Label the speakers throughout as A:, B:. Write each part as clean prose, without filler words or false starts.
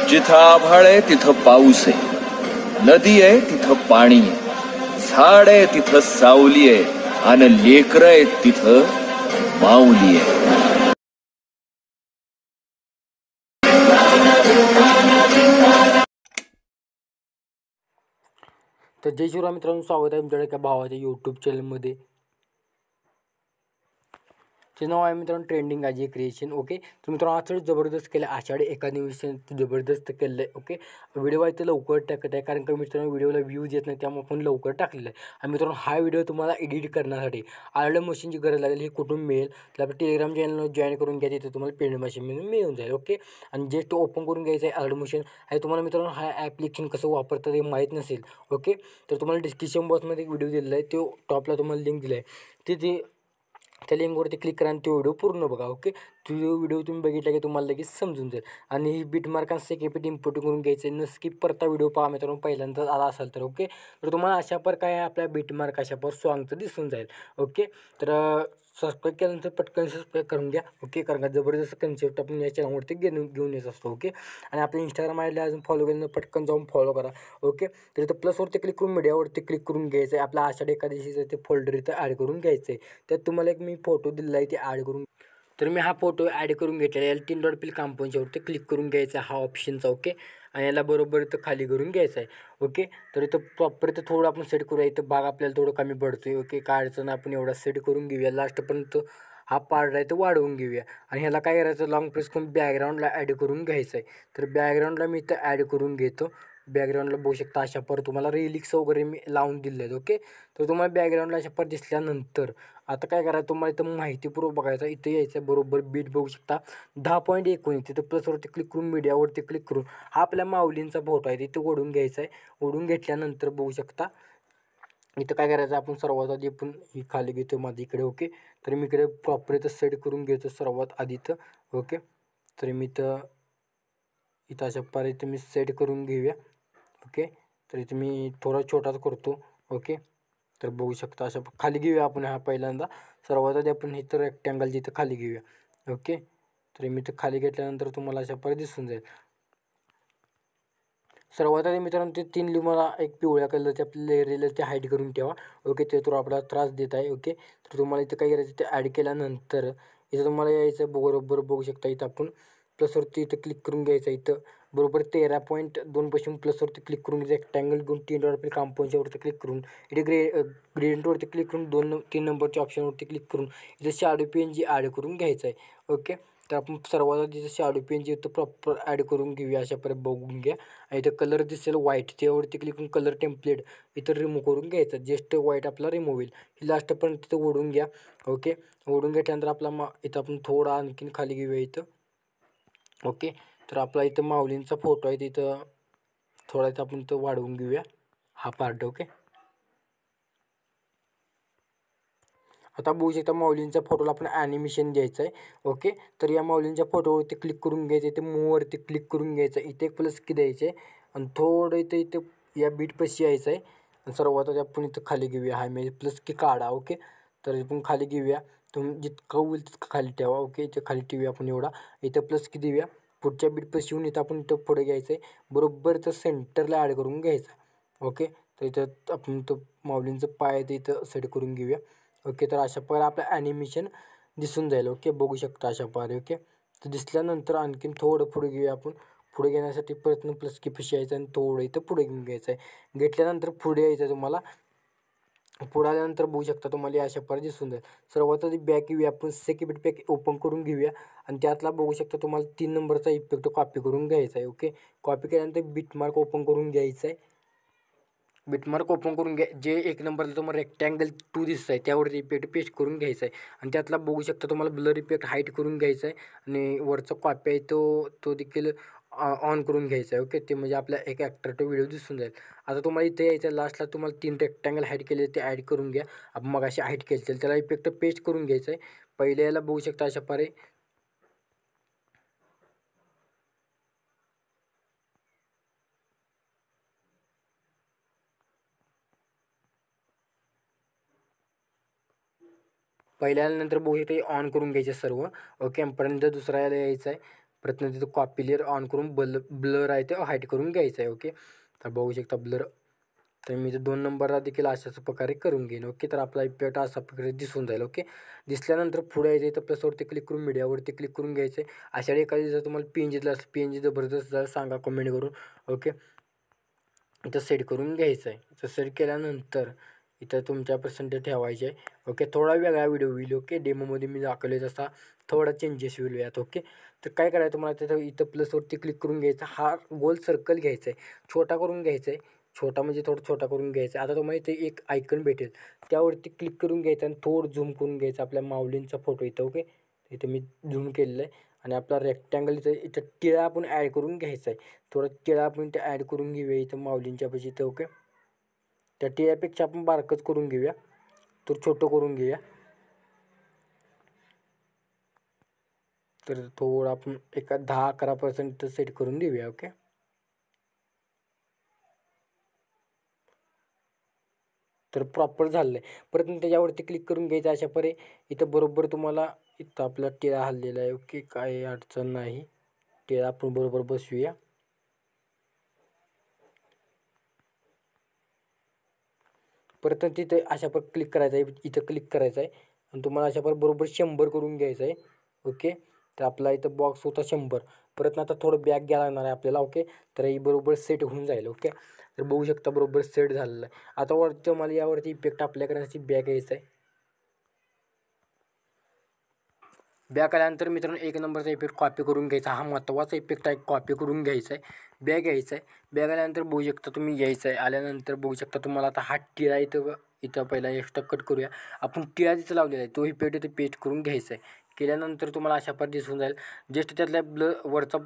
A: जिथं आभाळ आहे तिथं पाऊस आहे, नदी आहे तिथं पाणी आहे, झाड आहे तिथं सावली आहे, आणि लेकरं आहेत तिथं माऊली आहे.
B: तर जय शिवराम मित्रांनो, स्वागत आहे तुमच्याकडे एका भावाच्या यूट्यूब चॅनलमध्ये. ते नाव आहे मित्रांनो ट्रेंडिंग आजी क्रिएशन. ओके, तर मित्रांनो आजचं जबरदस्त केलं, आषाढी एकादशी जबरदस्त केलं आहे. ओके, व्हिडिओ आहे तर लवकर टाकत आहे, कारण का मित्रांनो व्हिडिओला व्ह्यूज येत नाही, त्यामुळे आपण लवकर टाकलेलं आहे. आणि मित्रांनो हा व्हिडिओ तुम्हाला एडिट करण्यासाठी आर्डर मशीनची गरज लागेल. हे कुठून मिळेल तर आपल्या टेलिग्राम चॅनलला जॉईन करून घ्या, तिथे तुम्हाला पेंड मशीन मिळून जाईल. ओके, आणि जस्ट ओपन करून घ्यायचं आहे आर्डर मशीन. हे तुम्हाला मित्रांनो हा ॲप्लिकेशन कसं वापरतं ते माहीत नसेल. ओके, तर तुम्हाला डिस्क्रिप्शन बॉक्समध्ये एक व्हिडिओ दिलेला आहे, तो टॉपला तुम्हाला लिंक दिला आहे, तिथे त्या लिंकवरती क्लिक करा आणि तो व्हिडिओ पूर्ण बघा. ओके, तो व्हिडिओ तुम्ही बघितला की तुम्हाला लगेच समजून जाईल. आणि ही बीटमार्क सेकेपीट इम्पोर्ट करून घ्यायचं आहे, न स्किप करता व्हिडिओ पहा मित्रांनो, पहिल्यांदा आला असाल तर. ओके, तर तुम्हाला अशा प्रकारे आपल्या बीटमार्क अशा पर सॉंगचं दिसून जाईल. ओके, तर सबस्क्राईब केल्यानंतर पटकन सबस्क्राईब करून घ्या. ओके, कारण का जबरदस्त कन्सेप्ट आपण या चॅनलवरती घेऊन येत असतो. ओके, आणि आपल्या इंस्टाग्राम आयडीला अजून फॉलो केलं पटकन जाऊन फॉलो करा. ओके, तर इथं प्लसवरती क्लिक करून मीडियावरती क्लिक करून घ्यायचं आहे. आपल्या आषाढी एकादशीचं ते फोल्डर इथं ॲड करून घ्यायचं आहे. त्यात तुम्हाला एक मी फोटो दिलेला आहे, ते ॲड करून, तर मी हा फोटो ॲड करून घेतलेला आहे. 3 डॉट पिल कंपाऊंडच्यावरती क्लिक करून घ्यायचा हा ऑप्शनचा. ओके, आणि याला बरोबर इथं खाली करून घ्यायचं आहे. ओके, तर इथं प्रॉपर इथं थोडं आपण सेट करूया, इथं भाग आपल्याला थोडं कमी पडतो आहे. ओके, काय अडचण आपण एवढा सेट करून घेऊया, लास्टपर्यंत हा पार्ट आहे तो वाढवून घेऊया. आणि ह्याला काय करायचं, लॉंग प्रेस करून बॅकग्राऊंडला ॲड करून घ्यायचं आहे. तर बॅकग्राऊंडला मी इथं ॲड करून घेतो. बॅकग्राऊंडला बघू शकता अशा पर तुम्हाला रिलिक्स वगैरे मी लावून दिले आहेत. ओके, तर तुम्हाला बॅकग्राऊंडला अशा पर दिसल्यानंतर आता काय करायचं, तुम्हाला इथं माहितीपूर्वक बघायचं, इथं यायचं बरोबर बीट बघू शकता 10.19. तिथं प्लसवरती क्लिक करून मीडियावरती क्लिक करून हा आपल्या माऊलींचा फोटो आहे तिथे ओढून घ्यायचा आहे. ओढून घेतल्यानंतर बघू शकता इथं काय करायचं, आपण सर्वात आधी आपण ही खाली घेतो माझ्या इकडे. ओके, तर मी इकडे प्रॉपर इथं सेट करून घेतो सर्वात आधी इथं. ओके, तर मी इथं अशा प्रकारे इथं मी सेट करून घेऊया. ओके, तर इथं मी थोडा छोटाच करतो. ओके, तर बघू शकता अशा खाली घेऊया आपण हा पहिल्यांदा. सर्वात आधी आपण इथं रेक्टँगल जिथं खाली घेऊया. ओके, तर मी इथं खाली घेतल्यानंतर तुम्हाला अशा प्रकारे दिसून जाईल. सर्वात आधी मित्रांनो ते 3 मला एक पिवळ्या कलरचे आपल्या लेअरला ते हाईड करून ठेवा. ओके, ते तर आपल्याला त्रास देत आहे. ओके, तर तुम्हाला इथं काय करायचं, ते ॲड केल्यानंतर इथं तुम्हाला यायचं बरोबर बघू शकता. इथं आपण प्लसवरती इथं क्लिक करून घ्यायचं. इथं बरोबर 13.2 पासून प्लसवरती क्लिक करून रेक्टँगल घेऊन 3 डॉट आपल्या कंपाऊंडच्यावरती क्लिक करून इथे ग्रेडियंटवरती क्लिक करून 3 नंबरच्या ऑप्शनवरती क्लिक करून इथं शॅडो PNG ॲड करून घ्यायचं आहे. ओके, तर आपण सर्वात आधी शॅडो PNG इथं प्रॉपर ॲड करून घेऊया. अशा प्रकारे बघून घ्या. आणि इथं कलर दिसेल व्हाईट, त्यावरती क्लिक करून कलर टेम्पलेट इथं रिमूव्ह करून घ्यायचं. जस्ट व्हाईट आपला रिमूव्ह होईल. ही लास्टपर्यंत तिथं ओढून घ्या. ओके, ओढून घेतल्यानंतर आपला इथं आपण थोडा आणखीन खाली घेऊया इथं. ओके, तर आपला इथं माऊलींचा फोटो आहे, तिथं थोडा इथं आपण इथं वाढवून घेऊया हा पार्ट. ओके, आता बघू शकता माऊलींच्या फोटोला आपण ॲनिमेशन द्यायचं आहे. ओके, तर या माऊलींच्या फोटोवरती क्लिक करून घ्यायचं, इथे मूववरती क्लिक करून घ्यायचं, इथे एक प्लस की द्यायचे आणि थोडं इथं या बीटपाशी यायचं आहे. आणि सर्वात आधी आपण इथं खाली घेऊया हा म्हणजे प्लस की काढा. ओके, तर आपण खाली घेऊया, तुम्ही जितकं होईल तितकं खाली ठेवा. ओके, इथं खाली ठेवूया आपण एवढा, इथं प्लस की देऊया. पुढच्या बीटपाशी येऊन इथं आपण इथं पुढे घ्यायचं आहे, बरोबर तर सेंटरला ॲड करून घ्यायचं. ओके, तर इथं आपण इथं माऊलींचं पाय ते इथं सेट करून घेऊया. ओके, तर अशा प्रकारे आपलं ॲनिमेशन दिसून जाईल. ओके, बघू शकता अशा प्रकारे. ओके, तर दिसल्यानंतर आणखीन थोडं पुढे घेऊया आपण. पुढे घेण्यासाठी प्रयत्न प्लस की पशी यायचं आणि थोडं इथं पुढे घेऊन घ्यायचं आहे. घेतल्यानंतर पुढे यायचं आहे तुम्हाला. पुढे आल्यानंतर बघू शकता तुम्हाला अशा प्रकारे दिसून जाईल. सर्वात आधी बॅक येऊया आपण, सेकंड पॅक ओपन करून घेऊया आणि त्यातला बघू शकता तुम्हाला 3 नंबरचा इफेक्ट कॉपी करून घ्यायचा आहे. ओके, कॉपी केल्यानंतर बिटमार्क ओपन करून घ्यायचं आहे. बिटमार्क ओपन करून घ्या, जे 1 नंबरला तुम्हाला रेक्टँगल 2 दिसत आहे त्यावरती इफेक्ट पेस्ट करून घ्यायचा आहे. आणि त्यातला बघू शकता तुम्हाला ब्लर इफेक्ट हाईट करून घ्यायचा आहे. आणि वरचा कॉपी आहे तो देखील ऑन करून घ्यायचा आहे. ओके, ते म्हणजे आपल्या एक ॲक्टरचा व्हिडिओ दिसून जाईल. आता तुम्हाला इथे यायचं लास्टला तुम्हाला 3 रेक्टँगल हाईट केले ते ॲड करून घ्या. आपण मग अशी हाईट केली त्याला इफेक्ट पेस्ट करून घ्यायचं आहे. पहिले याला बघू शकता अशा प्रकारे पहिल्या आल्यानंतर बघू शकता ऑन करून घ्यायचे सर्व. ओके, पर्यंत दुसऱ्या याला यायचं आहे. प्रयत्न तिथं कॉपी लेअर ऑन करून ब्लर आहे ते हाईट करून घ्यायचं आहे. ओके, तर बघू शकता ब्लर. तर मी ते 2 नंबरला देखील अशाच प्रकारे करून घेईन. ओके, तर आपला इफेक्ट अशा प्रकारे दिसून जाईल. ओके, दिसल्यानंतर पुढे यायचं तर प्लसवरती क्लिक करून मीडियावरती क्लिक करून घ्यायचं आहे. अशा एखादी जर तुम्हाला PNG दिलं असेल, PNG जबरदस्त जर सांगा कमेंट करून. ओके, इथं सेट करून घ्यायचं आहे. इथं सेट केल्यानंतर इथं तुमच्या पर्सेंटेज ठेवायचे आहे. ओके, थोडा वेगळा व्हिडिओ होईल. ओके, डेमोमध्ये मी दाखवले तसा थोडा चेंजेस होईल यात. ओके, तर काय करायचं तुम्हाला तिथं इथं प्लसवरती क्लिक करून घ्यायचं. हा गोल सर्कल घ्यायचा आहे, छोटा करून घ्यायचा आहे. छोटा म्हणजे थोडं छोटा करून घ्यायचा. आता तुम्हाला इथे एक आयकन भेटेल, त्यावरती क्लिक करून घ्यायचं आणि थोडं झूम करून घ्यायचं आपल्या माऊलींचा फोटो इथं. ओके, इथे मी झूम केलेलं आहे आणि आपला रेक्टँगल इथं टिळा आपण ॲड करून घ्यायचा आहे. थोडा टिळा आपण इथं ॲड करून घेऊया इथं माऊलींच्या पाशी इथं. ओके, त्या टिळ्यापेक्षा आपण बारकच करून घेऊया, तर छोटं करून घेऊया. तर थोडं आपण एका 10-11% सेट करून देऊया. ओके, तर प्रॉपर झालं आहे. परत त्याच्यावरती क्लिक करून घ्यायचं अशा परे. इथं बरोबर तुम्हाला इथं आपला टिळा हललेला आहे. ओके, काही अडचण नाही. टिळा आपण बरोबर बसवूया. परत तिथे अशा पर क्लिक करायचं आहे, इथं क्लिक करायचं आहे आणि तुम्हाला अशा पर बरोबर 100 करून घ्यायचं आहे. ओके, तर आपला इथं बॉक्स होता 100. परत आता थोडं बॅक घ्यायला लागणार आहे आपल्याला. ओके, तर ही बरोबर सेट होऊन जाईल. ओके, तर बघू शकता बरोबर सेट झालेलं आहे. आता वरती मला यावरती इफेक्ट अप्लाय करण्यासाठी बॅक यायचं आहे. बॅक आल्यानंतर मित्रांनो 1 नंबरचा इफेक्ट कॉपी करून घ्यायचा. हा महत्त्वाचा इफेक्ट आहे, कॉपी करून घ्यायचा आहे. बॅक यायचं आहे. बॅक आल्यानंतर बघू शकता तुम्ही यायचं आहे. आल्यानंतर बघू शकता तुम्हाला आता हा टिळा इथं इथं पहिला एक्स्ट्रा कट करूया. आपण टिळा जिथं लावलेला आहे तो इफेक्ट इथं पेस्ट करून घ्यायचा आहे. केल्यानंतर तुम्हाला अशा पद्धतीने दिसून जाईल. जस्ट त्यातल्या वरचा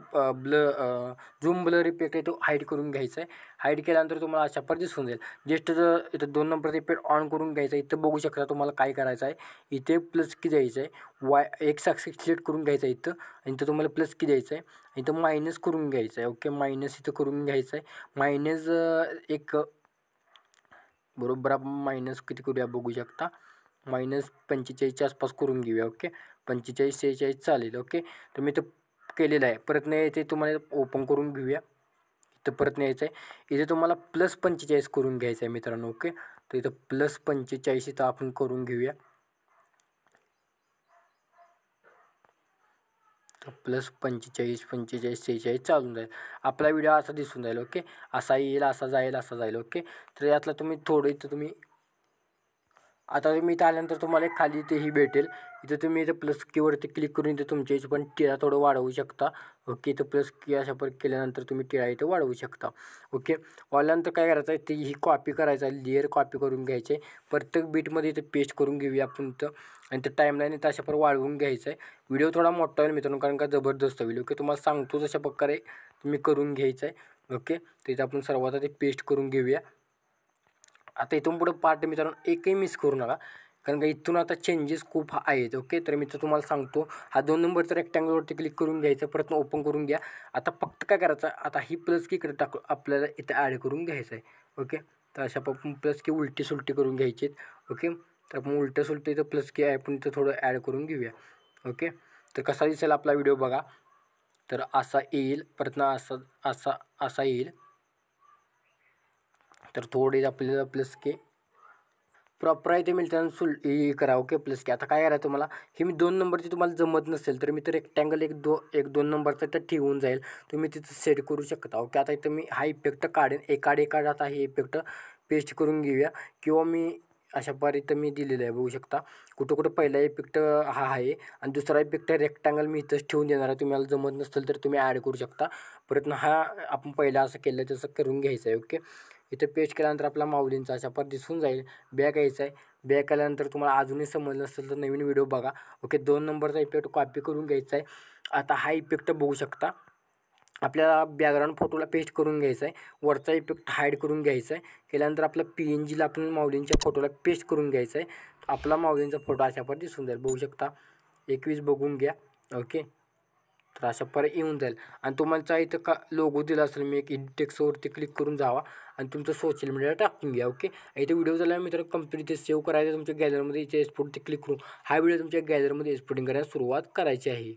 B: झूम ब्लर इफेक्ट आहे तो हाईड करून घ्यायचा आहे. हाईड केल्यानंतर तुम्हाला अशा पद्धतीने दिसून जाईल. जस्ट इथं 2 नंबरचा इफेक्ट ऑन करून घ्यायचा. इथं बघू शकता तुम्हाला काय करायचं आहे. इथे प्लस की द्यायचं आहे, एक्स ॲक्सिस सिलेक्ट करून घ्यायचं आहे इथं आणि इथं तुम्हाला प्लस की द्यायचं आहे. इथं मायनस करून घ्यायचं आहे. ओके, मायनस इथं करून घ्यायचं आहे. मायनस एक बरोबर आपण मायनस किती करूया बघू शकता. -45च्या आसपास करून घेऊया. ओके, 45-46 चालेल. ओके, तर मी इथं केलेलं आहे. परत नाही यायचं आहे, तुम्हाला ओपन करून घेऊया. इथं परत न्यायचं आहे. इथे तुम्हाला +45 करून घ्यायचं आहे मित्रांनो. ओके, तर इथं +45 इथं आपण करून घेऊया. तर +45, 45, 46 चालून जाईल. आपला व्हिडिओ असा दिसून जाईल. ओके, असा येईल, असा जाईल, असा जाईल. ओके, तर यातलं तुम्ही थोडं इथं तुम्ही आता मी इथं आल्यानंतर तुम्हाला एक खाली इथे ही भेटेल. इथं तुम्ही इथं प्लस कीवरती क्लिक करून इथं तुमच्या इथं पण टिळा थोडं वाढवू शकता. ओके, इथं प्लस की अशा पर केल्यानंतर तुम्ही टिळा इथं वाढवू शकता. ओके, वाढल्यानंतर काय करायचं आहे, ती ही कॉपी करायचं आहे, लेअर कॉपी करून घ्यायचे. प्रत्येक बीटमध्ये इथं पेस्ट करून घेऊया आपण इथं आणि ते टाईमलाईन इथं अशा पर वाढवून घ्यायचं आहे. व्हिडिओ थोडा मोठा होईल मित्रांनो, कारण का जबरदस्त होईल. ओके, तुम्हाला सांगतो तशा प्रकारे तुम्ही करून घ्यायचं आहे. ओके, तर इथं आपण सर्वात आधी पेस्ट करून घेऊया. आता इथून पुढे पार्ट मित्रांनो एकही मिस करू नका, कारण का इथून आता चेंजेस खूप आहेत. ओके, तर मी तर तुम्हाला सांगतो, हा 2 नंबरचा रेक्टँगलवरती क्लिक करून घ्यायचं, परत ओपन करून घ्या. आता फक्त काय करायचं, आता ही प्लस की इकडे टाकू आपल्याला इथं ॲड करून घ्यायचं आहे. ओके, तर अशा आपण प्लस की उलटी सुलटी करून घ्यायची आहेत. ओके, तर आपण उलट्या सुलटी इथं प्लस की आपण इथं थोडं ॲड करून घेऊया. ओके, तर कसा दिसेल आपला व्हिडिओ बघा. तर असा येईल, परत ना असा येईल. तर थोडे आपल्याला प्लस के प्रॉपर आहे ते मिळतं हे करा. ओके, प्लस के आता काय करायचं तुम्हाला, हे मी 2 नंबरची तुम्हाला जमत नसेल तर मी तर रेक्टँगल एक 2 नंबरचा तर ठेवून जाईल, तुम्ही तिथं सेट करू शकता. ओके, आता इथं मी हा इफेक्ट काढेन, एकाड आता हे इफेक्ट पेस्ट करून घेऊया. किंवा मी अशा इथं मी दिलेलं आहे बघू शकता. कुठं पहिला इफेक्ट हा आहे आणि दुसरा इफेक्ट रेक्टँगल मी इथंच ठेवून देणार आहे. तुम्हाला जमत नसेल तर तुम्ही ॲड करू शकता. परत हा आपण पहिला असं केलं तसं करून घ्यायचं आहे. ओके, इथे पेस्ट केल्यानंतर आपला माऊलींचा अशा दिसून जाईल. बॅक यायचं आहे. बॅक आल्यानंतर तुम्हाला अजूनही समजलं असेल तर नवीन व्हिडिओ बघा. ओके, 2 नंबरचा इफेक्ट कॉपी करून घ्यायचा आहे. आता हा इफेक्ट बघू शकता, आपल्याला बॅकग्राऊंड फोटोला पेस्ट करून घ्यायचा आहे. वरचा इफेक्ट हाईड करून घ्यायचा आहे. केल्यानंतर आपला PNGला आपण माऊलींच्या फोटोला पेस्ट करून घ्यायचा आहे. आपला माऊलींचा फोटो अशा दिसून जाईल. बघू शकता 21 बघून घ्या. ओके, तर अशा येऊन जाईल. आणि तुम्हाला इथं का लोगो दिला असेल, मी एक टेक्स्टवरती क्लिक करून जावा आणि तुमचं सोशल मीडियाला टाकून घ्या. ओके, इथे व्हिडिओ झाला मित्र कंप्लीट इथे सेव्ह करायचं तुमच्या गॅलरीमध्ये. इथे एक्सपोर्टवरती क्लिक करून हा व्हिडिओ तुमच्या गॅलरीमध्ये एक्सपोर्टिंग करायला सुरुवात करायची आहे.